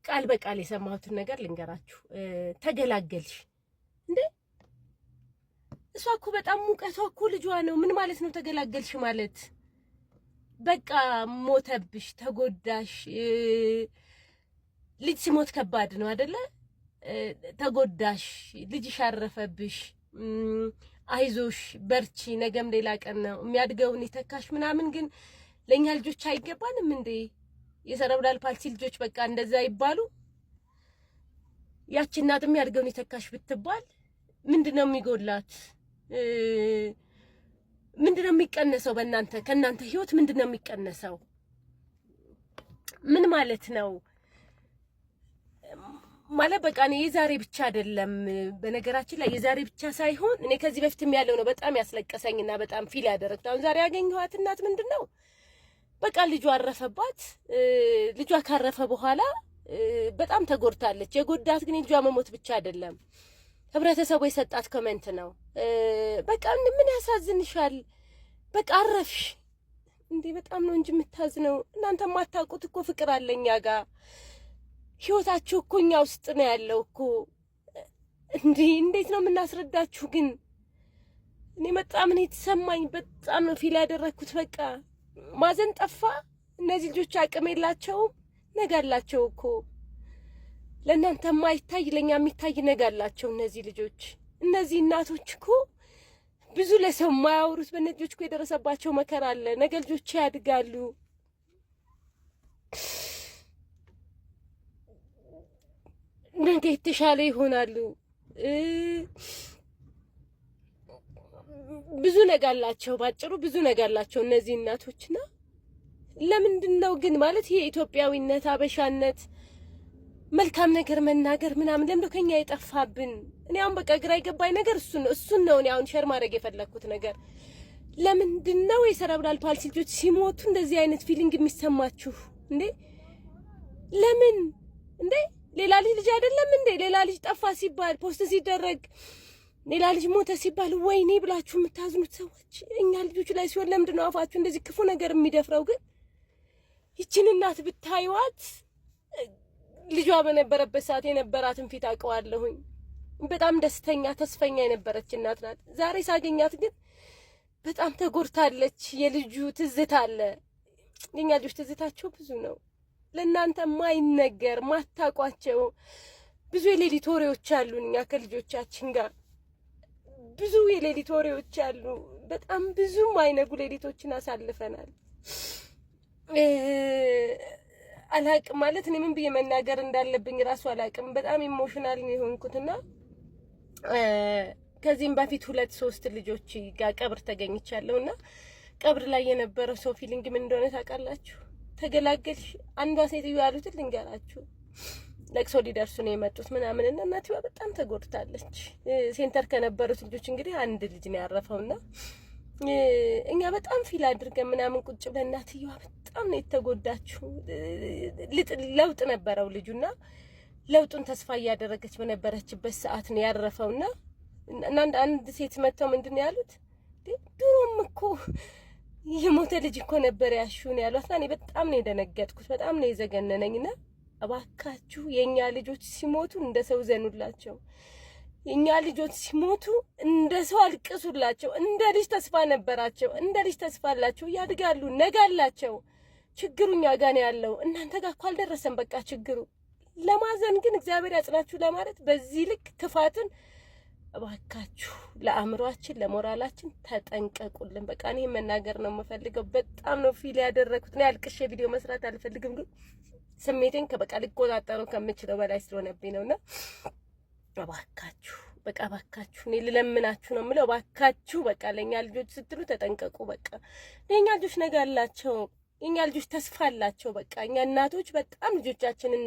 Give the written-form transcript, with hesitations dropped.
ቃል በቃል የሰማሁትን ነገር ልንገራችሁ። ተገላገልሽ እንዴ? እሷ እኮ በጣም ሙቀቷ እኮ ልጇ ነው። ምን ማለት ነው ተገላገልሽ ማለት? በቃ ሞተብሽ፣ ተጎዳሽ። ልጅ ሲሞት ከባድ ነው አይደለ? ተጎዳሽ፣ ልጅሽ አረፈብሽ። አይዞሽ፣ በርቺ፣ ነገም ሌላ ቀን ነው፣ የሚያድገውን ይተካሽ ምናምን። ግን ለኛ ልጆች አይገባንም እንዴ? የሰረብራል ፓልሲ ልጆች በቃ እንደዛ ይባሉ። ያቺ እናት የሚያድገውን ይተካሽ ብትባል ምንድነው የሚጎላት? ምንድነው የሚቀነሰው? በእናንተ ከእናንተ ህይወት ምንድነው የሚቀነሰው? ምን ማለት ነው? ማለት በቃ እኔ የዛሬ ብቻ አይደለም። በነገራችን ላይ የዛሬ ብቻ ሳይሆን እኔ ከዚህ በፊትም ያለው ነው በጣም ያስለቀሰኝና በጣም ፊል ያደረግኩት። አሁን ዛሬ ያገኘኋት እናት ምንድነው በቃ ልጇ አረፈባት። ልጇ ካረፈ በኋላ በጣም ተጎድታለች። የጎዳት ግን ልጇ መሞት ብቻ አይደለም፣ ህብረተሰቡ የሰጣት ኮሜንት ነው። በቃ ምን ያሳዝንሻል? በቃ አረፍሽ እንዴ? በጣም ነው እንጂ የምታዝነው። እናንተ የማታውቁት እኮ ፍቅር አለኛ ጋር ህይወታችሁ እኮ እኛ ውስጥ ነው ያለው እኮ። እንዴ እንዴት ነው የምናስረዳችሁ? ግን እኔ በጣም ነው የተሰማኝ፣ በጣም ነው ፊል ያደረኩት። በቃ ማዘን ጠፋ። እነዚህ ልጆች አቅም የላቸውም፣ ነገ አላቸው እኮ። ለእናንተ የማይታይ ለኛ የሚታይ ነገ አላቸው እነዚህ ልጆች። እነዚህ እናቶች እኮ ብዙ ለሰው የማያወሩት በእነዚህ ልጆች እኮ የደረሰባቸው መከራ አለ። ነገ ልጆች ያድጋሉ፣ ነገ የተሻለ ይሆናሉ። ብዙ ነገ አላቸው፣ ባጭሩ ብዙ ነገ አላቸው እነዚህ እናቶችና ለምንድነው ግን ማለት ይሄ ኢትዮጵያዊነት፣ አበሻነት፣ መልካም ነገር መናገር ምናምን ለምንድነው ከኛ የጠፋብን? እኔ አሁን በቃ ግራ የገባኝ ነገር እሱን ነው። እኔ አሁን ሼር ማድረግ የፈለኩት ነገር ለምንድነው የሰረብራል ፓልሲ ልጆች ሲሞቱ እንደዚህ አይነት ፊሊንግ የሚሰማችሁ እንዴ? ለምን እንዴ? ሌላ ልጅ አይደለም እንዴ? ሌላ ልጅ ጠፋ ሲባል ፖስት ሲደረግ ሌላ ልጅ ሞተ ሲባል ወይኔ ብላችሁ የምታዝኑት ሰዎች እኛ ልጆቹ ላይ ሲሆን ለምንድነው አፋችሁ እንደዚህ ክፉ ነገር የሚደፍረው? ግን ይችን እናት ብታዩዋት ልጇ በነበረበት ሰዓት የነበራትን ፊት አውቀዋለሁኝ። በጣም ደስተኛ ተስፈኛ የነበረች እናት ናት። ዛሬ ሳገኛት ግን በጣም ተጎድታለች። የልጁ ትዝታ አለ። የኛ ልጆች ትዝታቸው ብዙ ነው። ለእናንተ ማይነገር ማታቋቸው ብዙ የሌሊት ወሬዎች አሉን። እኛ ከልጆቻችን ጋር ብዙ የሌሊት ወሬዎች አሉ። በጣም ብዙ ማይነጉ ሌሊቶችን አሳልፈናል። አላቅም ማለት እኔ ምን ብዬ መናገር እንዳለብኝ ራሱ አላቅም። በጣም ኢሞሽናል ነው የሆንኩትና ከዚህም በፊት 2-3 ልጆች ጋር ቀብር ተገኝቻለሁና ቀብር ላይ የነበረው ሰው ፊሊንግ ምን እንደሆነ ታውቃላችሁ? ተገላገልሽ። አንዷ ሴትዮ ያሉትን ልንገራችሁ። ለቅሶ ሊደርሱ ነው የመጡት ምናምን እና እናትዋ በጣም ተጎድታለች። ሴንተር ከነበሩት ልጆች እንግዲህ አንድ ልጅ ነው ያረፈውና እኛ በጣም ፊል አድርገን ምናምን ቁጭ ብለን እናትየዋ በጣም ነው የተጎዳችው። ለውጥ ነበረው ልጁና ለውጡን ተስፋ እያደረገች በነበረችበት ሰዓት ነው ያረፈውና አንድ ሴት መተው ምንድነው ያሉት? ድሮም እኮ የሞተ ልጅ እኮ ነበር ያሹን ያሏትና እኔ በጣም ነው የደነገጥኩት። በጣም ነው የዘገነነኝና እባካችሁ የኛ ልጆች ሲሞቱ እንደ ሰው ዘኑላቸው። የኛ ልጆች ሲሞቱ እንደ ሰው አልቅሱላቸው። እንደ ልጅ ተስፋ ነበራቸው፣ እንደ ልጅ ተስፋ አላቸው፣ ያድጋሉ፣ ነገ አላቸው። ችግሩ እኛ ጋር ነው ያለው፣ እናንተ ጋር እኮ አልደረሰም። በቃ ችግሩ ለማዘን ግን እግዚአብሔር ያጽናችሁ ለማለት በዚህ ልክ ክፋትን እባካችሁ ለአእምሯችን ለሞራላችን ተጠንቀቁልን። በቃ እኔ መናገር ነው የምፈልገው። በጣም ነው ፊል ያደረኩት። እኔ አልቅሼ ቪዲዮ መስራት አልፈልግም፣ ግን ስሜቴን ከበቃ ልቆጣጠረው ከምችለው በላይ ስለሆነብኝ ነውና እባካችሁ በቃ እባካችሁ እኔ ልለምናችሁ ነው የምለው። እባካችሁ በቃ ለኛ ልጆች ስትሉ ተጠንቀቁ። በቃ ለኛ ልጆች ነገ አላቸው፣ የኛ ልጆች ተስፋ አላቸው። በቃ እኛ እናቶች በጣም ልጆቻችንን